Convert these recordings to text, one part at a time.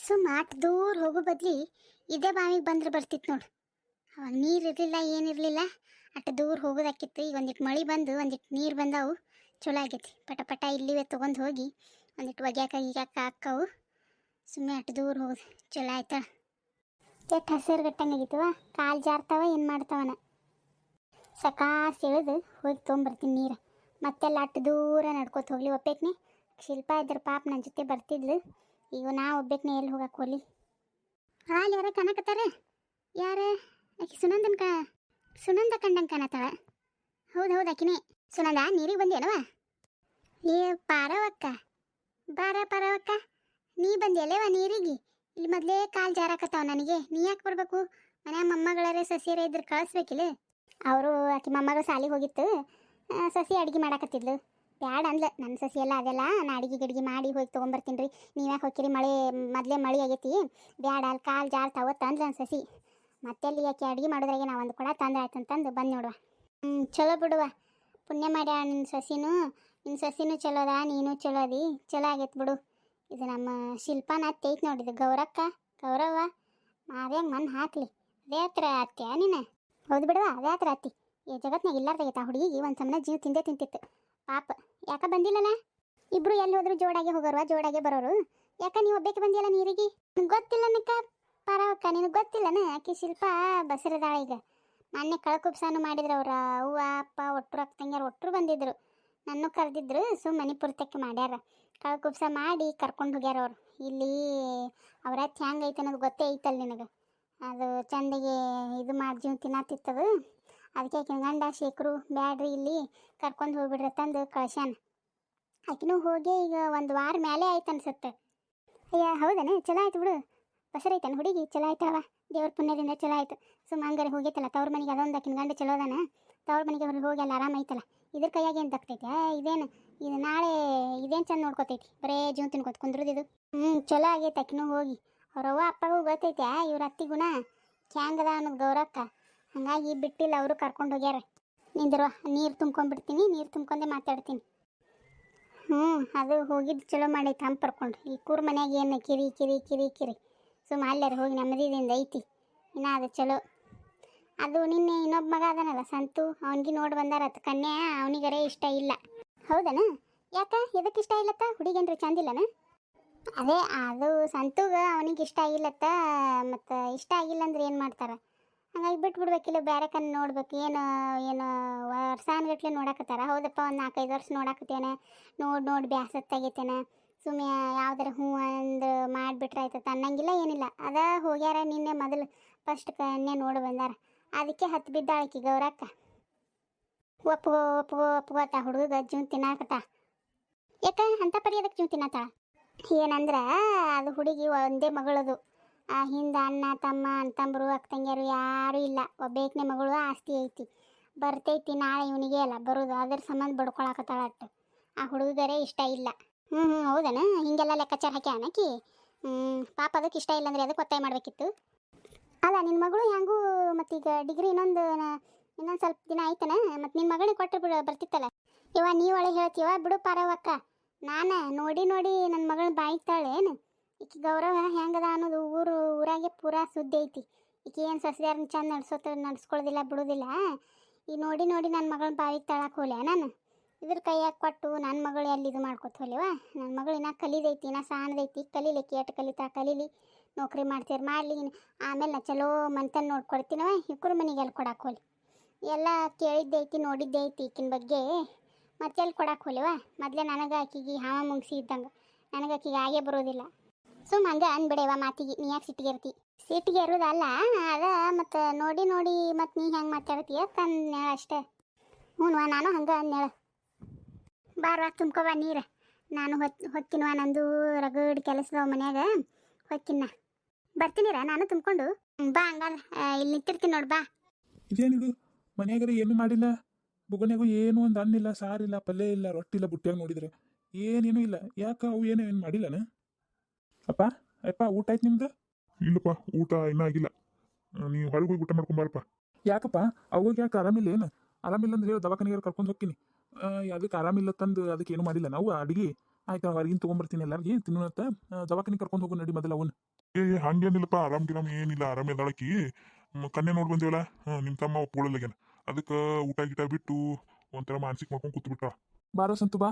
ಸುಮ್ಮ ಅಟ್ ದೂರ ಹೋಗೋ ಬದ್ಲಿ ಇದೇ ಬಾವಿಗೆ ಬಂದ್ರೆ ಬರ್ತಿತ್ತು ನೋಡು. ಅವಾಗ ನೀರು ಇರಲಿಲ್ಲ, ಏನಿರಲಿಲ್ಲ, ಅಟ್ ದೂರ ಹೋಗೋದಾಕಿತ್ತು. ಈಗ ಒಂದಿಟ್ಟು ಮಳೆ ಬಂದು ಒಂದಿಟ್ಟು ನೀರು ಬಂದವು, ಚಲೋ ಆಗೈತಿ. ಪಟ ಪಟ ಇಲ್ಲಿವೆ ತೊಗೊಂಡು ಹೋಗಿ ಒಂದಿಟ್ಟು ಒಗ್ಯಾಕ ಈಗ್ಯಾಕ ಹಾಕ್ಕವು. ಸುಮ್ಮನೆ ಅಟ್ ದೂರ ಹೋಗೋದು ಚಲೋ ಆಯ್ತಾ. ಕೆಟ್ಟ ಹಸಿರು ಗಟ್ಟಂಗಾಗಿತ್ತವ, ಕಾಲು ಜಾರ್ತಾವ, ಏನು ಮಾಡ್ತಾವನ. ಸಕಾಸ್ ಎಳೆದು ಹೋಗಿ ತೊಗೊಂಬರ್ತೀನಿ ನೀರು. ಮತ್ತೆಲ್ಲ ಅಟ್ಟು ದೂರ ನಡ್ಕೋತ ಹೋಗ್ಲಿ. ಒಪ್ಪೇಕ್ನಿ ಶಿಲ್ಪ ಇದ್ರ ಪಾಪ ನನ್ನ ಜೊತೆ ಬರ್ತಿದ್ಲು. ಈಗ ನಾ ಒಬ್ಬೇಕ್ನಿ ಎಲ್ಲಿ ಹೋಗಕ್ಕೆ ಹೋಗ್ಲಿ. ಹಾಲು ಯಾರ ಕನಕತ್ತಾರ? ಯಾರ ಆಕೆ? ಸುನಂದ ಕಂಡಂಗೆ ಕಾಣತ್ತಾಳ. ಹೌದು ಆಕಿನೇ. ಸುನಂದ, ನೀರಿಗೆ ಬಂದೇನವ? ಏ ಪಾರವಕ್ಕ, ಬಾರ ಪಾರವಕ್ಕ, ನೀ ಬಂದಿಯಲ್ಲೇವ ನೀರಿಗೆ? ಇಲ್ಲಿ ಮೊದಲೇ ಕಾಲು ಜಾರಾಕತ್ತಾವ ನನಗೆ. ನೀ ಯಾಕೆ ಬರ್ಬೇಕು? ಮನೆ ಮೊಮ್ಮಗಳರೇ ಸಸಿಯರೇ ಇದ್ರೆ ಕಳಿಸ್ಬೇಕಿಲ್ಲ. ಅವರು ಆಕೆ ಮೊಮ್ಮಗಳು ಸಾಲಿಗೆ ಹೋಗಿತ್ತು, ಸಸಿ ಅಡುಗೆ ಮಾಡಾಕತ್ತಿದ್ಲು. ಬ್ಯಾಡ ಅಂದ್ಲು. ನನ್ನ ಸಸಿ ಎಲ್ಲ ಅದೆಲ್ಲ ನಾ ಅಡುಗೆ ಮಾಡಿ ಹೋಗಿ ತೊಗೊಂಬರ್ತೀನಿ ರೀ, ನೀವ್ಯಾಕೆ ಹೋಗ್ತೀರಿ, ಮೊದಲೇ ಮಳೆ ಆಗೈತಿ, ಬ್ಯಾಡ ಅಲ್ಲಿ ಕಾಲು ಜಾರ್ತಾವ ತಂದ್ಲು ನನ್ನ ಸಸಿ. ಮತ್ತೆಲ್ಲಿ ಯಾಕೆ ಅಡುಗೆ ಮಾಡೋದ್ರಾಗೆ ನಾವು ಒಂದು ಕೊಡ ತಂದು ಆಯ್ತಂತಂದು ಬಂದು ನೋಡುವ. ಚಲೋ ಬಿಡುವ, ಪುಣ್ಯ ಮಾಡ್ಯಾಳ ನಿನ್ನ ಸಸಿನೂ ಚಲೋ ಅದ, ನೀನು ಚಲೋ ಅದಿ, ಚಲೋ ಆಗೈತೆ ಬಿಡು. ಇದು ನಮ್ಮ ಶಿಲ್ಪನ ಅತ್ತೆ ಐತೆ ನೋಡಿದ್ದು, ಗೌರವ ಮಾವ್ಯಾಂಗ ಮಣ್ಣು ಹಾಕ್ಲಿ. ಅದೇ ಹತ್ರ ಅತ್ತೆ ನೀನು? ಹೌದು ಬಿಡುವ, ಅದೇ ಹತ್ರ ಅತ್ತಿ. ಈ ಜಗತ್ನಾಗ ಇಲ್ಲಾರ್ದಾಗೈತೆ ಆ ಹುಡುಗಿಗೆ ಒಂದು ಸಮನ ಜೀವ ತಿಂತಿತ್ತು ಪಾಪ. ಯಾಕೆ ಬಂದಿಲ್ಲಲ್ಲ? ಇಬ್ರು ಎಲ್ಲಿ ಹೋದ್ರು ಜೋಡಾಗೆ ಹೋಗೋರು, ಜೋಡಾಗೆ ಬರೋರು. ಯಾಕೆ ನೀವು ಒಬ್ಬಕ್ಕೆ ಬಂದಿಲ್ಲ ನೀರಿಗೆ? ಗೊತ್ತಿಲ್ಲ ನಕ್ಕ ಪರವಕ್ಕ, ನಿನಗೆ ಗೊತ್ತಿಲ್ಲನ? ಆಕೆ ಶಿಲ್ಪ ಬಸರದಾಳ. ಈಗ ಮೊನ್ನೆ ಕಳಕುಬ್ಸಾನು ಮಾಡಿದ್ರು ಅವ್ರ ಅವ್ವ ಅಪ್ಪ ಒಟ್ಟರು ಅಕ್ಕಂಗ್ಯಾರು ಒಟ್ಟರು ಬಂದಿದ್ರು. ನನ್ನ ಕರೆದಿದ್ರು, ಮನೆ ಪುರ್ತಕ್ಕೆ ಮಾಡ್ಯಾರ. ಕಳಕುಬ್ಸ ಮಾಡಿ ಕರ್ಕೊಂಡು ಹೋಗ್ಯಾರ ಅವ್ರು. ಇಲ್ಲಿ ಅವ್ರ ಹ್ಯಾಂಗ ಐತೆ ಅನ್ನೋದು ಗೊತ್ತೇ ಐತಲ್ಲ ನಿನಗೆ. ಅದು ಚಂದಿಗೆ ಇದು ಮಾಡಿ ಜೀವ ತಿನ್ನತ್ತಿತ್ತದು. ಅದಕ್ಕೆ ಆಕಿನ ಗಂಡ ಶೇಖರು ಬ್ಯಾಡ್ರಿ ಇಲ್ಲಿ ಕರ್ಕೊಂಡು ಹೋಗ್ಬಿಡ್ರಿ ತಂದು ಕಳ್ಸ್ಯಾನ. ಆಕಿನೂ ಹೋಗಿ ಈಗ ಒಂದು ವಾರ ಮೇಲೆ ಆಯ್ತು ಅನ್ಸುತ್ತೆ. ಅಯ್ಯ ಹೌದನ? ಚಲೋ ಆಯ್ತು ಬಿಡು. ಬಸರೈತನ ಹುಡುಗಿ? ಚಲೋ ಆಯ್ತವ, ದೇವ್ರ ಪುಣ್ಯದಿಂದ ಚಲೋ ಆಯ್ತು. ಹಂಗಾರೆ ಹೋಗೈತಲ್ಲ ತವ್ರ ಮನೆಗೆ. ಅದೊಂದು ಆಕಿನ ಗಂಡ ಚಲೋ ಅದಾನ, ತವ್ರ ಮನೆಗೆ ಅವ್ರಿಗೆ ಹೋಗಿ ಅಲ್ಲಿ ಆರಾಮ ಐತಲ್ಲ. ಇದ್ರ ಕೈಯಾಗ ಏನು ತಗ್ತೈತೆ? ಇದು ನಾಳೆ ಇದೇನು ಚಂದ ನೋಡ್ಕೊತೈತಿ, ಬರೇ ಜೀವ ತಿನ್ಕೊತ ಕುಂದ್ರದಿದು. ಚಲೋ ಆಗೈತೆ. ಆಕಿನೂ ಹೋಗಿ ಅವ್ರವ್ವ ಅಪ್ಪಗೂ ಗೊತ್ತೈತೆ ಇವ್ರ ಅತ್ತಿಗುಣ ಹ್ಯಾಂಗದ ಅನ್ನೋದು ಗೌರಕ್ಕ. ಹಾಗಾಗಿ ಬಿಟ್ಟಿಲ್ಲ, ಅವರು ಕರ್ಕೊಂಡು ಹೋಗ್ಯಾರ. ನಿಂದಿರುವ ನೀರು ತುಂಬ್ಕೊಂಡ್ಬಿಡ್ತೀನಿ, ನೀರು ತುಂಬ್ಕೊಂಡೆ ಮಾತಾಡ್ತೀನಿ. ಅದು ಹೋಗಿದ್ದು ಚಲೋ ಮಾಡೈತೆ ಹಂಗೆ ಕರ್ಕೊಂಡು. ಈ ಕೂರ್ ಮನ್ಯಾಗ ಏನು ಕಿರಿ ಅಲ್ಲಾರ ಹೋಗಿ ನೆಮ್ಮದಿದಿಂದ ಐತಿ. ಇನ್ನು ಅದು ಚಲೋ. ಅದು ನಿನ್ನೆ ಇನ್ನೊಬ್ಬ ಮಗ ಅದನಲ್ಲ ಸಂತು, ಅವನಿಗೆ ನೋಡಿ ಬಂದಾರತ್ತ ಕನ್ಯಾ. ಅವನಿಗರೇ ಇಷ್ಟ ಇಲ್ಲ. ಹೌದನ? ಯಾಕೆ ಎದಕ್ಕೆ ಇಷ್ಟ ಇಲ್ಲತ್ತ? ಹುಡುಗೇನ್ರಿ ಚಂದಿಲ್ಲನ? ಅದೇ ಅದು ಸಂತುಗ ಅವನಿಗೆ ಇಷ್ಟ ಆಗಿಲ್ಲತ್ತ. ಮತ್ತು ಇಷ್ಟ ಆಗಿಲ್ಲ ಅಂದ್ರೆ ಏನು ಮಾಡ್ತಾರೆ? ಹಂಗಾಗಿ ಬಿಟ್ಬಿಡ್ಬೇಕಿಲ್ಲ, ಬೇರೆ ಕಣ್ಣು ನೋಡ್ಬೇಕು. ಏನು ವರ್ಷಾನ್ಗಟ್ಲೆ ನೋಡಕತ್ತಾರ. ಹೌದಪ್ಪ, ಒಂದು 4-5 ವರ್ಷ ನೋಡಾಕತ್ತೇನೆ, ನೋಡಿ ಬ್ಯಾಸತ್ತಾಗೈತೇನೆ. ಸುಮ್ಮನೆ ಯಾವ್ದಾರ ಹ್ಞೂ ಅಂದು ಮಾಡಿಬಿಟ್ರೆ ಆಯ್ತದ ಅನ್ನಂಗಿಲ್ಲ, ಏನಿಲ್ಲ. ಅದ ಹೋಗ್ಯಾರ ನಿನ್ನೆ ಮೊದಲು ಫಸ್ಟ್ ಕನ್ಯೆ ನೋಡಿ ಬಂದಾರ. ಅದಕ್ಕೆ ಹತ್ತು ಬಿದ್ದಾಳಕಿ ಗೌರಕ್ಕ. ಒಪ್ಕೋತ ಹುಡುಗ ಜೀವ ತಿನ್ನಾಕತ್ತ. ಯಾಕೆ ಅಂಥ ಪರಿ ಅದಕ್ಕೆ ಜೀವ ತಿನ್ನತ್ತಾಳ? ಏನಂದ್ರೆ ಅದು ಹುಡುಗಿ ಒಂದೇ ಮಗಳದು. ಹಿಂದೆ ಅಣ್ಣ ತಮ್ಮ ಅಂತಂಬರು ಅಕ್ಕಂಗ್ಯಾರು ಯಾರೂ ಇಲ್ಲ. ಒಬ್ಬೇಕನೇ ಮಗಳು, ಆಸ್ತಿ ಐತಿ, ಬರ್ತೈತಿ. ನಾಳೆ ಇವನಿಗೆ ಅಲ್ಲ ಬರೋದು, ಅದ್ರ ಸಂಬಂಧ ಬಡ್ಕೊಳಕತ್ತಾಳ. ಅಟ್ಟು ಆ ಹುಡುಗರೇ ಇಷ್ಟ ಇಲ್ಲ. ಹೌದನ? ಹಿಂಗೆಲ್ಲ ಲೆಕ್ಕಾಚಾರ ಹಾಕಿ ಅನ್ನಕಿ. ಪಾಪ ಅದಕ್ಕೆ ಇಷ್ಟ ಇಲ್ಲ ಅಂದರೆ ಅದಕ್ಕೆ ಒತ್ತಾಯ ಮಾಡಬೇಕಿತ್ತು. ಅಲ್ಲ ನಿನ್ನ ಮಗಳು ಹೆಂಗೂ ಮತ್ತೀಗ ಡಿಗ್ರಿ ಇನ್ನೊಂದು ಸ್ವಲ್ಪ ದಿನ ಆಯ್ತಾನ. ಮತ್ತು ನಿನ್ನ ಮಗಳಿಗೆ ಕೊಟ್ಟರು ಬರ್ತಿತ್ತಲ್ಲ. ನೀವು ಒಳಗೆ ಹೇಳ್ತೀವ ಬಿಡು ಪಾರವಕ್ಕ. ನಾನು ನೋಡಿ ನನ್ನ ಮಗಳನ್ನ ಬಾಯ್ತಾಳೆ ಏನು. ಈಕಿ ಗೌರವ ಹೆಂಗದ ಅನ್ನೋದು ಊರಾಗೆ ಪೂರಾ ಸುದ್ದಿ ಐತಿ. ಈಕಿ ಏನು ಸಸ್ಯಾರನ್ನ ಚಂದ ನಡ್ಸ್ಕೊಳ್ಳೋದಿಲ್ಲ ಬಿಡೋದಿಲ್ಲ. ಈ ನೋಡಿ ನನ್ನ ಮಗಳನ್ನ ಬಾವಿಗೆ ತಳಕ್ಕೆ ಹೋಗ್ಲೆ ನಾನು. ಇದ್ರ ಕೈಯಾಗ ಕೊಟ್ಟು ನನ್ನ ಮಗಳು ಎಲ್ಲಿ ಇದು ಮಾಡ್ಕೊತ ಹೋಲಿವ. ನನ್ನ ಮಗಳು ಇನ್ನೂ ಕಲಿದೈತಿ, ಇನ್ನೂ ಸಾಣದೈತಿ, ಕಲೀಲಿಕ್ಕೆ ಎಷ್ಟು ಕಲೀಲಿ. ನೌಕರಿ ಮಾಡಲಿ. ಆಮೇಲೆ ನಾ ಚಲೋ ಮಂತನ ನೋಡ್ಕೊಡ್ತೀನವ. ಇಬ್ಬರು ಮನೆಗೆ ಎಲ್ಲಿ ಕೊಡಕ್ಕೆ ಹೋಲಿ. ಎಲ್ಲ ಕೇಳಿದ್ದೈತಿ, ನೋಡಿದ್ದೈತಿ ಈಕಿನ ಬಗ್ಗೆ. ಮತ್ತೆ ಎಲ್ಲಿ ಕೊಡಕ್ಕೆ ಹೋಲಿವ. ಮೊದಲೇ ನನಗೆ ಆಕಿಗೆ ಹಾವ ಮುಗಿಸಿ ಇದ್ದಂಗೆ, ನನಗೆ ಆಕಿಗೆ ಆಗೇ ಬರೋದಿಲ್ಲ. ಹಂಗೆ ಅಂದ್ಬಿಡೇವ ಮಾತಿಗೆ. ನೀ ಯಾಕೆ ಸಿಟ್ಟಿಗೆ ಇರ್ತಿ? ಸಿಟ್ಟಿಗೆ ಇರೋದಲ್ಲ ಅದ. ಮತ್ತು ನೋಡಿ ಮತ್ತು ನೀ ಹೆಂಗೆ ಮಾತಾಡ್ತೀಯ ತಂದು ಅಷ್ಟೇ. ನಾನು ಹಂಗೆ ಅಂದೇಳ. ಬಾರ್ವಾ ತುಂಬ್ಕೊವ ನೀರು. ನಾನು ಹೊಕ್ಕಿನವ, ನಂದು ರಗಡ್ ಕೆಲಸದವ ಮನ್ಯಾಗ. ಹೊಕ್ಕಿನ ಬರ್ತೀನಿರ ನಾನು ತುಂಬ್ಕೊಂಡು. ಬಾ ಹಂಗಾದ್ರೆ ಇಲ್ಲಿ ನಿಂತಿರ್ತೀನಿ ನೋಡಿ, ಬಾ. ಇದೇನಿದು ಮನ್ಯಾಗರ ಏನು ಮಾಡಿಲ್ಲ, ಬುಗನ್ಯಾಗೂ ಏನು ಒಂದು ಅನ್ನಿಲ್ಲ, ಸಾರಿಲ್ಲ, ಪಲ್ಯ ಇಲ್ಲ, ರೊಟ್ಟಿಲ್ಲ. ಬುಟ್ಟ್ಯಾಗ ನೋಡಿದ್ರೆ ಏನೇನು ಇಲ್ಲ. ಯಾಕೆ ಅವು ಏನು ಮಾಡಿಲ್ಲನ? ಅಪ್ಪ ಊಟ ಆಯ್ತು ನಿಮ್ದು? ಇಲ್ಲಪ್ಪ, ಊಟ ಇನ್ನೂ ಆಗಿಲ್ಲ. ನೀವು ಹೊರಗೆ ಹೋಗಿ ಊಟ ಮಾಡ್ಕೊಂಬಾರಪ್ಪ. ಯಾಕಪ್ಪ ಅವಾಗ ಯಾಕೆ ಆರಾಮಿಲ್ಲ? ಏನು ಆರಾಮಿಲ್ಲ ಅಂದ್ರೆ ಹೇಳಿ, ದವಾಖಾನೆಗೆ ಕರ್ಕೊಂಡು ಹೋಗ್ತೀನಿ. ಅದಕ್ಕೆ ಆರಾಮಿಲ್ಲ ತಂದು ಅದಕ್ಕೆ ಏನು ಮಾಡಿಲ್ಲ ನಾವು ಅಡಿಗೆ. ಆಯ್ತು ಹೊರಗಿನ ತೊಗೊಂಬರ್ತೀನಿ ಎಲ್ಲರಿಗೆ ತಿನ್ನೋತ್ತ. ದವಾಖಾನೆಗೆ ಕರ್ಕೊಂಡು ಹೋಗು ನಡಿ ಮೊದಲು ಅವನು. ಹಂಗೇನಿಲ್ಲಪ್ಪ, ಆರಾಮ್ ಗಿರಾಮ್ ಏನಿಲ್ಲ, ಆರಾಮ್ ಎದಾಳಕಿ. ಕನ್ಯಾ ನೋಡಿ ಬಂದೇವಲ್ಲ, ನಿಮ್ಮ ತಮ್ಮ ಒಪ್ಕೊಳ್ಳಲ್ಲಾಗ್ಯಾನ. ಅದಕ್ಕೆ ಊಟ ಗಿಟ ಬಿಟ್ಟು ಒಂಥರ ಮಾನಸಿಕ ಮಾಡ್ಕೊಂಡು ಕೂತ್ ಬಿಟ್ಟ. ಬಾರೋ ಸಂತು ಬಾ.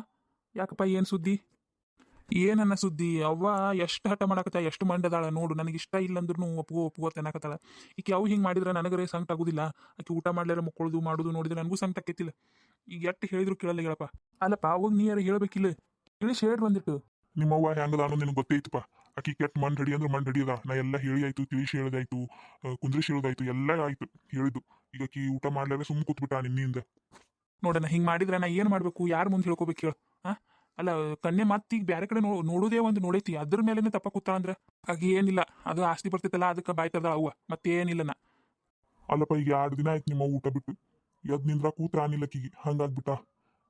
ಯಾಕಪ್ಪ ಏನು ಸುದ್ದಿ? ಏನನ್ನ ಸುದ್ದಿ? ಅವ್ವ ಎಷ್ಟು ಹಠ ಮಾಡಕತ್ತ, ಎಷ್ಟು ಮಂಡದಾಳ ನೋಡು. ನನಗೆ ಇಷ್ಟ ಇಲ್ಲ ಅಂದ್ರೂ ಒಪ್ಕೋ ಅನ್ನಕತ್ತಾಳ. ಈಕೆ ಅವು ಹಿಂಗೆ ಮಾಡಿದ್ರೆ ನನಗರೇ ಸಂಕಟ ಆಗುದಿಲ್ಲ. ಆಕೆ ಊಟ ಮಾಡ್ಲಾರ ಮಕ್ಕಳದು ಮಾಡೋದು ನೋಡಿದ್ರೆ ನನಗೂ ಸಂಕಟ ಆಕೈತಿಲ್ಲ. ಈಗ ಎಷ್ಟು ಹೇಳಿದ್ರು ಕೇಳಲ್ಲ ಹೇಳಪ್ಪ. ಅಲ್ಲಪ್ಪ ಅವಾಗ ನೀ ಯಾರು ಹೇಳ್ಬೇಕಿಲ್ಲ, ತಿಳಿಸಿ ಹೇಳ್ರಿ ಬಂದಿಟ್ಟು. ನಿಮ್ಮವ್ವ ಹೆಂಗದ ಅನ್ನೋದು ನಿನಗೆ ಗೊತ್ತೈತಪ್ಪ. ಆಕಿ ಕೆಟ್ಟ ಮಂಡ್ ಹಡಿ ಅಂದ್ರೆ ಮಂಡ್ ಹಡಿಯದ. ನಾ ಎಲ್ಲ ಹೇಳಿ ಆಯ್ತು, ತಿಳಿಸಿ ಹೇಳೋದಾಯ್ತು, ಕುಂದ್ರಿಸಿ ಹೇಳೋದಾಯ್ತು, ಎಲ್ಲ ಆಯ್ತು ಹೇಳಿದ್ದು. ಈಗ ಆಕಿ ಊಟ ಮಾಡ್ಲಾರ ಸುಮ್ಮ ಕೂತ್ಬಿಟ್ಟ ನಿನ್ನಿಂದ. ನೋಡಣ ಹಿಂಗೆ ಮಾಡಿದ್ರೆ ನಾ ಏನು ಮಾಡಬೇಕು? ಯಾರು ಮುಂದೆ ಹೇಳ್ಕೊಬೇಕು ಹೇಳು? ಅಲ್ಲ ಕನ್ಯೆ ಈಗ ಬೇರೆ ಕಡೆ ನೋಡೋದೇ ಒಂದು ನೋಡೈತಿ, ಅದ್ರ ಮೇಲೆ ತಪ್ಪ ಕೂತಾಳ ಅಂದ್ರೆ ಆಗಿ ಏನಿಲ್ಲ. ಅದು ಆಸ್ತಿ ಬರ್ತೈತಲ್ಲ, ಅದಕ್ಕೆ ಬಾಯ್ ತರ್ದಾಳ ಅವ್ವ, ಮತ್ತೇನಿಲ್ಲ ನಾ. ಅಲ್ಲಪ್ಪ ಈಗ 2 ದಿನ ಆಯ್ತು ನಿಮ್ಮ ಊಟ ಬಿಟ್ಟು. ಎದ್ ನಿಂದ್ರ ಕೂತ್ರ ಆನಿಲ್ಲಕ್ಕಿಗೆ ಹಂಗಾಗ್ಬಿಟ್ಟ.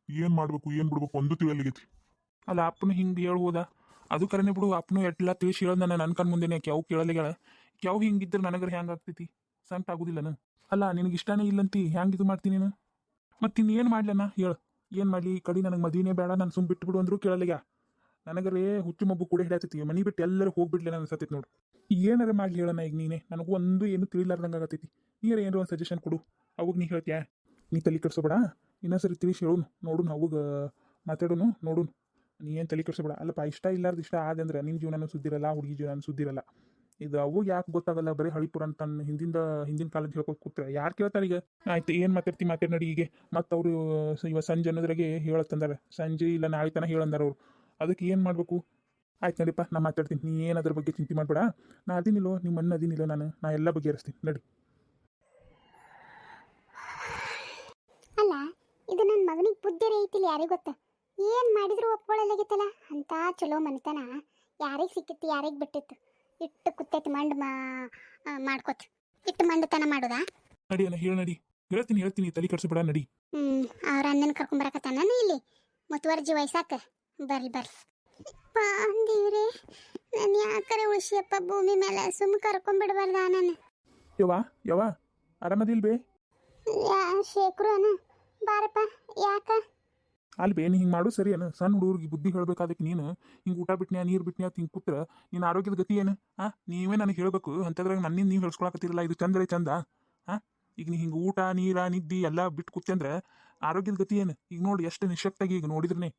ಏನ್ ಮಾಡ್ಬೇಕು ಏನ್ ಬಿಡ್ಬೇಕು ಒಂದು ತಿಳಿಯಲಿಗೈತಿ. ಅಲ್ಲ ಅಪ್ಪನು ಹಿಂಗೆ ಹೇಳ್ಬೋದಾ? ಅದು ಕರೆನೆ ಬಿಡು. ಅಪ್ಪನು ಎಲ್ಲ ತಿಳಿಸಿ ಹೇಳೋದು ನನ್ನ ಕಣ್ ಮುಂದೆನೆ. ಕ್ಯಾವು ಕೇಳಲಿಗಳ ಕ್ಯಾವು ಹಿಂಗಿದ್ರೆ ನನಗರ ಹೆಂಗೆ ಆಗ್ತೈತಿ? ಸಂಕಟ ಆಗುದಿಲ್ಲನ? ಅಲ್ಲ ನಿನಗೆ ಇಷ್ಟನೇ ಇಲ್ಲಂತಿ ಹೆಂಗೆ ಇದು ಮಾಡ್ತೀನಿ ನೀನು? ಮತ್ತೆ ಇನ್ನೇನು ಮಾಡ್ಲನ ಹೇಳು? ಏನು ಮಾಡಲಿ? ಈ ಕಡೆ ನನಗೆ ಮದುವೆನೇ ಬೇಡ, ನಾನು ಸುಮ್ಮ ಬಿಟ್ಬಿಡು ಅಂದ್ರು ಕೇಳಲಿಗ. ನನಗರೇ ಹುಚ್ಚು ಮಬ್ಬು ಕೂಡ ಹಿಡಿಯತೈತಿ. ಮನೆ ಬಿಟ್ಟು ಎಲ್ಲರೂ ಹೋಗ್ಬಿಡ್ಲಿ ನನ್ನ ಅನ್ಸತೈತಿ ನೋಡು. ಏನಾರ ಮಾಡ್ಲಿ ಹೇಳೋಣ ಈಗ ನೀನೇ? ನನಗೂ ಒಂದು ಏನು ತಿಳಿಲಾರ್ದಂಗೆ ಆಗತೈತಿ. ನೀರ ಏನಾರ ಒಂದು ಸಜೆಷನ್ ಕೊಡು. ಅವಾಗ ನೀ ಹೇಳ್ತೀಯಾ? ನೀ ತಲೆ ಕೆಡಿಸ್ಬೇಡ, ಇನ್ನೊಂದ್ಸರಿ ತಿಳಿಸಿ ಹೇಳೋನು ನೋಡುನು, ಅವಾಗ ಮಾತಾಡೋನು ನೋಡುನು. ನೀ ಏನು ತಲೆ ಕೆಡಿಸ್ಬೇಡ. ಅಲ್ಲಪ್ಪ ಇಷ್ಟ ಇಲ್ಲಾರ್ದು ಇಷ್ಟ ಆದಂದ್ರೆ ನಿನ್ನ ಜೀವನನೂ ಸುದ್ದಿರಲ್ಲ, ಹುಡುಗಿ ಜೀವನ ಸುದ್ದಿರಲ್ಲ. ಇದು ಅವು ಯಾಕೆ ಗೊತ್ತಾಗಲ್ಲ? ಬರೀ ಹಳಿಪುರ ಅಂತ ಹಿಂದಿನ ಕಾಲದ ಹೇಳ್ಕೊತ ಕೂತ್ರೆ ಯಾರು ಕೇಳ್ತಾರೆ ಈಗ? ಆಯ್ತು ಏನು ಮಾತಾಡಿ ನಡಿ. ಈಗ ಮತ್ತು ಅವರು ಇವ ಸಂಜೆ ಅನ್ನೋದ್ರಾಗೆ ಹೇಳತ್ತಂದಾರೆ. ಸಂಜೆ ಇಲ್ಲ ನಾಳೆ ತನಕ ಹೇಳಂದಾರ ಅವರು. ಅದಕ್ಕೆ ಏನು ಮಾಡಬೇಕು? ಆಯ್ತು ನಡಿಪ್ಪ, ನಾ ಮಾತಾಡ್ತೀನಿ. ನೀ ಏನು ಅದ್ರ ಬಗ್ಗೆ ಚಿಂತೆ ಮಾಡಬೇಡ. ನಾ ಅದಿನಿಲ್ಲೋ, ನಿಮ್ಮ ಅಣ್ಣ ಅದಿನಿಲ್ಲ, ನಾ ಎಲ್ಲ ಬಗೆಹರಿಸ್ತೀನಿ ನಡಿ. ಅಲ್ಲ ಇದು ನನ್ನ ಮಗನಿಗೆ ಬುದ್ಧಿ ಐತಿಲ್ಲ, ಯಾರಿಗೆ ಗೊತ್ತ? ಏನು ಮಾಡಿದ್ರು ಒಪ್ಕೊಳ್ಳಲಾಗಿತ್ತಲ್ಲ. ಅಂತ ಚಲೋ ಮನೆತನ ಯಾರಿಗೆ ಸಿಕ್ಕಿತ್ತು, ಯಾರಿಗೆ ಬಿಟ್ಟಿತ್ತು? ಇಟ್ಟು ಕುತ್ತೈತಿ ಮಂಡ್ ಮಾಡ್ಕೊತ ಇಟ್ಟು ಮಂಡತನ ಮಾಡೋದಾ? ನಡಿ ಅಣ್ಣ, ಹೇಳಿ ನಡಿ. ಹೇಳ್ತೀನಿ ತಲೆ ಕೆಡಿಸ್ಬೇಡ ನಡಿ. ಅವ್ರ ಅಣ್ಣನ ಕರ್ಕೊಂಬರಕತ್ತಾನ ಇಲ್ಲಿ ಮುತುವರ್ಜಿ ವಯಸ್ಸಾಕ. ಬರ್ರಿ ಅಂದಿವ್ರಿ, ನಾನು ಯಾಕರೆ ಉಳಿಸಿಯಪ್ಪ ಭೂಮಿ ಮೇಲೆ. ಸುಮ್ಮ ಕರ್ಕೊಂಬಿಡ್ಬಾರ್ದ ನಾನು? ಯವ್ವ ಆರಾಮದಿಲ್ ಬೇ? ಶೇಖರು ಅನು ಬಾರಪ್ಪ. ಯಾಕ ಅಲ್ಲಿ ಬೇ ನೀ ಹಿಂಗೆ ಮಾಡು ಸರಿ ಅನು? ಸಣ್ಣ ಹುಡುಗರಿಗೆ ಬುದ್ಧಿ ಹೇಳ್ಬೇಕಾದಕ್ಕೆ ನೀನು ಹಿಂಗೆ ಊಟ ಬಿಟ್ನ್ಯಾ ನೀರು ಬಿಟ್ನ್ಯಾ ಹಿಂಗೆ ಕೂತ್ರ ನಿನ್ನ ಆರೋಗ್ಯದ ಗತಿ ಏನು? ನೀವೇ ನನಗೆ ಹೇಳ್ಬೇಕು. ಅಂಥದ್ರಾಗ ನನ್ನಿಂದ ನೀವು ಹೇಳ್ಸ್ಕೊಳಕತ್ತಿರಲ್ಲ. ಇದು ಚಂದ ಚಂದ? ಈಗ ನೀ ಹಿಂಗೆ ಊಟ ನೀರ ನಿದ್ದಿ ಎಲ್ಲ ಬಿಟ್ಟು ಕೂತ್ಯಂದ್ರೆ ಆರೋಗ್ಯದ ಗತಿ ಏನು? ಈಗ ನೋಡಿ ಎಷ್ಟು ನಿಶಕ್ತಾಗಿ ಈಗ ನೋಡಿದ್ರೇ.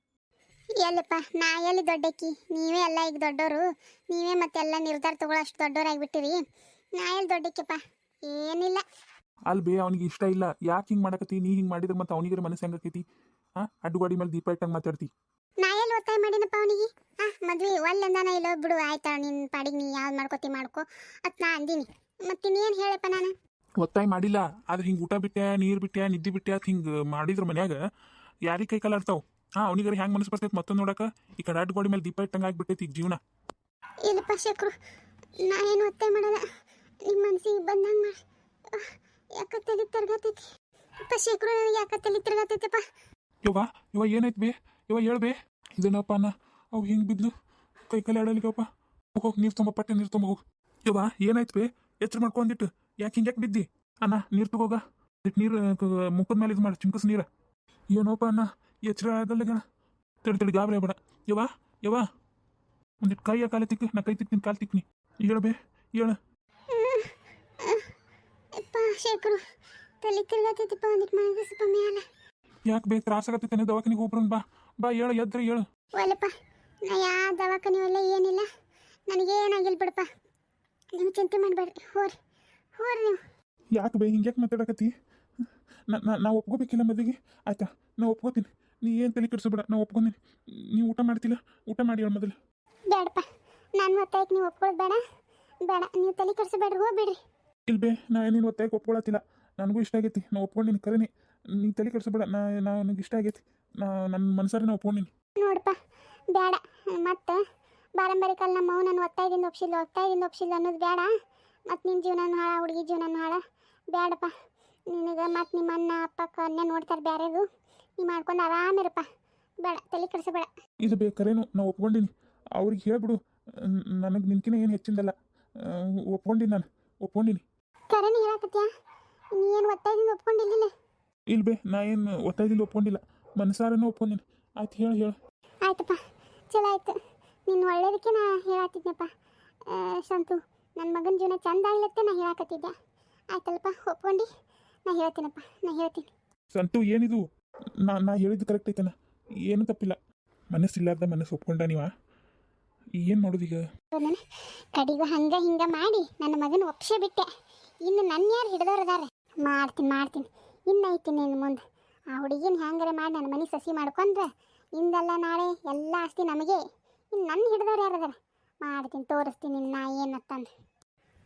ಎಲ್ಲಪ್ಪ ನಾ ಎಲ್ಲಿ ದೊಡ್ಡಕ್ಕಿ? ನೀವೇ ಎಲ್ಲ ಈಗ ದೊಡ್ಡವರು. ನೀವೇ ಮತ್ತೆಲ್ಲ ನಿರ್ಧಾರ ತಗೊಳ್ಳೋ ಅಷ್ಟು ದೊಡ್ಡವರಾಗಿಬಿಟ್ಟಿರಿ. ನಾ ಎಲ್ಲಿ ದೊಡ್ಡಕ್ಕಿಪ್ಪ? ಏನಿಲ್ಲ. ಅಲ್ಲಿ ಬೇ ಅವ್ನಿಗೆ ಇಷ್ಟ ಇಲ್ಲ. ಯಾಕೆ ಹಿಂಗೆ ಮಾಡಕತ್ತಿ? ನೀ ಹಿಂಗೆ ಮಾಡಿದ್ರೆ ಮತ್ತೆ ಅವನಿಗೆ ಮನಸ್ಸು ಹೆಂಗಾಕೈತಿ? ಅಡ್ಡುಗಾಡಿ ಮೇಲೆ ದೀಪ ಇಟ್ಟಂಗೆ ಮಾತಾಡ್ತಿ. ನಾ ಎಲ್ಲಿ ಒತ್ತಾಯ ಮಾಡಿನಪ್ಪ ಅವನಿಗೆ? ಮದ್ವೆ ಒಲ್ಲೆಂದಾನ ಇಲ್ಲ ಬಿಡು, ಆಯ್ತಾ ನಿನ್ನ ಪಾಡಿಗೆ ನೀ ಯಾವ್ದು ಮಾಡ್ಕೋತಿ ಮಾಡ್ಕೊ ಅತ್ ನಾ ಅಂದೀನಿ. ಮತ್ತಿನ್ನೇನು ಹೇಳಪ್ಪ ನಾನು? ಒತ್ತಾಯ ಮಾಡಿಲ್ಲ. ಆದ್ರೆ ಹಿಂಗೆ ಊಟ ಬಿಟ್ಟೆ ನೀರು ಬಿಟ್ಟೆ ನಿದ್ದೆ ಬಿಟ್ಟೆ ಅಂತ ಹಿಂಗೆ ಮಾಡಿದ್ರ ಮನ್ಯಾಗ ಯಾರಿಗೆ ಕೈ ಕಾಲಾಡ್ತಾವ? ಅವನಿಗಾರ ಹೆಂಗೆ ಮನಸ್ಸು ಬರ್ತೈತೆ ಮತ್ತೊಂದು ನೋಡಕ? ಈ ಕಡೆ ಅಡ್ಡುಗಾಡಿ ಮೇಲೆ ದೀಪ ಇಟ್ಟಂಗೆ ಆಗ್ಬಿಟ್ಟೈತಿ ಈಗ ಜೀವನ. ಇಲ್ಲಪ್ಪ ಶೇಖರು, ನಾ ಏನು ಒತ್ತಾಯ ಮಾಡಲ್ಲ. ನಿಮ್ಮ ಮನಸ್ಸಿಗೆ ಬಂದಂಗೆ ಮಾಡಿ. ಯಾಕ ತಲೆ ತಿರ್ಗತೈತಿ ಅಪ್ಪ ಶೇಖರು? ಯಾಕ ತಲೆ ತಿರ್ಗತೈತಪ್ಪ? ಯವ್ವ ಏನಾಯ್ತು ಬೇ? ಹೇಳ್ಬೇ. ಇದೇನಪ್ಪ ಅನ್ನ ಅವು ಹಿಂಗೆ ಬಿದ್ಲು ಕೈ ಕಾಲು ಆಡಲಿಕ್ಕಪ್ಪ. ಹೋಗಿ ನೀರು ತುಂಬ ಪಟ್ಟೆ ನೀರು ತುಂಬ ಹೋಗು. ಏನಾಯ್ತು ಬೇ? ಎಚ್ಚರ ಮಾಡ್ಕೊಂಡಿಟ್ಟು ಯಾಕೆ ಹಿಂಗ್ಯಾಕೆ ಬಿದ್ದಿ? ಅಣ್ಣ ನೀರು ತಗೋಗ. ಇಟ್ಟು ನೀರು ಮುಖದ ಮೇಲೆ ಇದು ಮಾಡಿ ಚಿಂಕಸ್ ನೀರು. ಏನೋಪ್ಪ ಅಣ್ಣ ಎಚ್ಚರ ಆಗಲ್ಲ. ತಡಿ ಗಾಬರಿ ಬೇಡ. ಯವ್ವ ಒಂದಿಟ್ಟು ಕೈಯ ಕಾಲು ತಿಕ್ಕ. ನಾ ಕೈ ತಿಕ್ತೀನಿ, ಕಾಲು ತಿಕ್ನಿ. ಹೇಳಬೇ ಹೇಳ. ಶೇಖರು ತಲೆ ತಿರ್ಗತೈತಿಪ್ಪ. ಒಂದಿಟ್ಟು ಮನಸ್ಸಪ್ಪ ಮೇಲೆ. ಯಾಕೆ ಬೇ ತ್ರಾಸಾಗತ್ತೈತೆ? ದವಾಖಾನಿಗೆ ಹೋಗ್ಬರೋಣ ಬಾ ಹೇಳು. ಎದ್ರ ಹೇಳು. ಒಲ್ಲಪ್ಪ ನಾ ಯಾವ ದವಾಖಾನೆ ಒಲ್ಲ ಏನಿಲ್ಲ. ನನಗೇನಾಗಿಲ್ಲ ಬಿಡಪ್ಪ. ನೀವು ಚಿಂತೆ ಮಾಡಬೇಡ್ರಿ. ಹೋರಿ ನೀವು. ಯಾಕೆ ಬೇ ಹಿಂಗ್ಯಾಕೆ ಮಾತಾಡಕತ್ತಿ? ನಾ ಒಪ್ಕೋಬೇಕಿಲ್ಲ ಮದುವೆಗೆ? ಆಯ್ತಾ, ನಾ ಒಪ್ಕೋತೀನಿ. ನೀ ಏನು ತಲೆ ಕೆಡಿಸ್ಬೇಡ, ನಾ ಒಪ್ಕೊಂತೀನಿ. ನೀವು ಊಟ ಮಾಡ್ತಿಲ್ಲ? ಊಟ ಮಾಡಿ ಹೇಳು ಮೊದಲು. ಬೇಡಪ್ಪ, ನಾನು ಒತ್ತಾಯಕ್ಕೆ ನೀವು ಒಪ್ಕೊಳ್ಳೋದು ಬೇಡ. ನೀವು ತಲೆ ಕೆಡಿಸ್ಬೇಡ್ರಿ, ಹೋಗ್ಬಿಡ್ರಿ. ಇಲ್ಲ ಬೇ, ನಾ ನೀನು ಒತ್ತಾಯಕ್ಕೆ ಒಪ್ಕೊಳತ್ತಿಲ್ಲ. ನನಗೂ ಇಷ್ಟ ಆಗೈತಿ. ನಾ ಒಪ್ಕೊಂಡಿನಿ ಕರೆನಿ. ನೀ ತಲೆ ಕೆಡಿಸ್ಬೇಡ. ನನಗೆ ಇಷ್ಟ ಆಗೈತಿ. ನನ್ನ ಮನಸಾರೆ ನಾ ಒಪ್ಕೊಂಡಿನಿ. ನೋಡಪ್ಪ ಬೇಡ. ಮತ್ತೆ ಬಾರಂಬರಿ ಕಾಲ ನಮ್ಮ ಅವು ನನ್ನ ಒತ್ತಾಯದಿಂದ ಒಪ್ಸಿಲ್ಲ ಅನ್ನೋದು ಬೇಡ. ಮತ್ತು ನಿನ್ನ ಜೀವನನೂ ಹಾಳ, ಹುಡುಗಿ ಜೀವನನೂ ಹಾಳ. ಬೇಡಪ್ಪ. ನಿನಗೆ ಮತ್ತು ನಿಮ್ಮ ಅಣ್ಣ ಅಪ್ಪ ಕನ್ಯಾ ನೋಡ್ತಾರೆ ಬೇರೆದು. ನೀ ಮಾಡ್ಕೊಂಡು ಆರಾಮಿರಪ್ಪ. ಬೇಡ, ತಲೆ ಕೆಡಿಸ್ಬೇಡ. ಇದು ಬೇಕಾರೇನು? ನಾ ಒಪ್ಕೊಂಡಿನಿ. ಅವ್ರಿಗೆ ಹೇಳ್ಬಿಡು. ನನಗೆ ನಿನ್ಕಿನ ಏನು ಹೆಚ್ಚಿಂದಲ್ಲ. ಒಪ್ಕೊಂಡಿನಿ. ಕರೆನಿ ಹೇಳಕತ್ಯಾ? ನೀ ಏನು ಒತ್ತಾಯದಿಂದ ಒಪ್ಕೊಂಡಿಲ್ಲ? ಇಲ್ಲ ಬೇ, ನಾ ಏನು ಒತ್ತಾಯದಿಂದ ಒಪ್ಕೊಂಡಿಲ್ಲ. ಮನಸಾರನೇ ಒಪ್ಕೊಂಡಿನಿ. ಆಯ್ತು ಹೇಳು. ಆಯ್ತಪ್ಪ, ಚಲೋ ಆಯ್ತು. ನಿನ್ನ ಒಳ್ಳೇದಕ್ಕೆ ನಾ ಹೇಳತ್ತಿದ್ನಪ್ಪ. ಸಂತು ನನ್ನ ಮಗನ ಜೀವನ ಚಂದ ಆಗ್ಲತ್ತೆ ನಾ ಹೇಳಾಕತ್ತಿದ್ದೆ. ಆಯ್ತಲ್ಪ ಒಪ್ಕೊಂಡು ನಾ ಹೇಳ್ತೀನಪ್ಪ, ನಾ ಹೇಳ್ತೀನಿ. ಸಂತು ಏನಿದು? ನಾ ಹೇಳಿದ್ದು ಕರೆಕ್ಟ್ ಐತನ? ಏನು ತಪ್ಪಿಲ್ಲ. ಮನಸ್ಸಿಲ್ಲಾರ್ದ ಮನಸ್ಸು ಒಪ್ಕೊಂಡ ನೀವ? ಏನು ಮಾಡೋದೀಗ? ನಾನು ಕಡಿಗೂ ಹಂಗೆ ಹಿಂಗೆ ಮಾಡಿ ನನ್ನ ಮಗನ ಒಪ್ಸೇ ಬಿಟ್ಟೆ. ಇನ್ನು ನನ್ನ ಯಾರು ಹಿಡ್ದವ್ರು ಅದಾರೆ? ಮಾಡ್ತೀನಿ ಇನ್ನು ಐತೀನಿ ಇನ್ನು ಮುಂದೆ ಆ ಹುಡುಗಿನ ಹ್ಯಾಂಗಾರೆ ಮಾಡಿ ನನ್ನ ಮನೆ ಸಸಿ ಮಾಡ್ಕೊಂಡ್ರೆ ಇಂದಲ್ಲ ನಾಳೆ ಎಲ್ಲ ಆಸ್ತಿ ನಮಗೆ. ಇನ್ನು ನನ್ನ ಹಿಡ್ದವ್ರು ಯಾರು ಅದಾರ? ಮಾಡ್ತೀನಿ, ತೋರಿಸ್ತೀನಿ ನಾ ಏನತ್ತಂದು.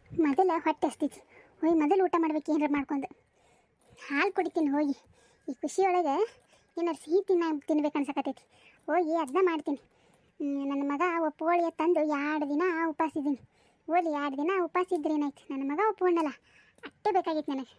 ಮೊದಲು ಹೊಟ್ಟೆ ಹಸ್ತಿತ್ತು, ಹೋಗಿ ಮೊದಲು ಊಟ ಮಾಡ್ಬೇಕು ಏನಾರು ಮಾಡ್ಕೊಂಡು. ಹಾಲು ಕುಡಿತೀನಿ ಹೋಗಿ. ಈ ಖುಷಿಯೊಳಗೆ ಏನಾರು ಸಿಹಿ ತಿನ್ಬೇಕು ಅನ್ಸಕತ್ತೈತಿ. ಹೋಗಿ ಅದನ್ನ ಮಾಡ್ತೀನಿ. ನನ್ನ ಮಗ ಒಪ್ಕೊಳ್ಳಿ ತಂದು 2 ದಿನ ಉಪವಾಸ ಇದ್ದೀನಿ. ಓದಿ 2 ದಿನ ಉಪವಾಸ ಇದ್ರೆ ಏನಾಯ್ತು? ನನ್ನ ಮಗ ಒಪ್ಕೊಂಡಲ್ಲ, ಅಷ್ಟೇ ಬೇಕಾಗಿತ್ತು ನನಗೆ.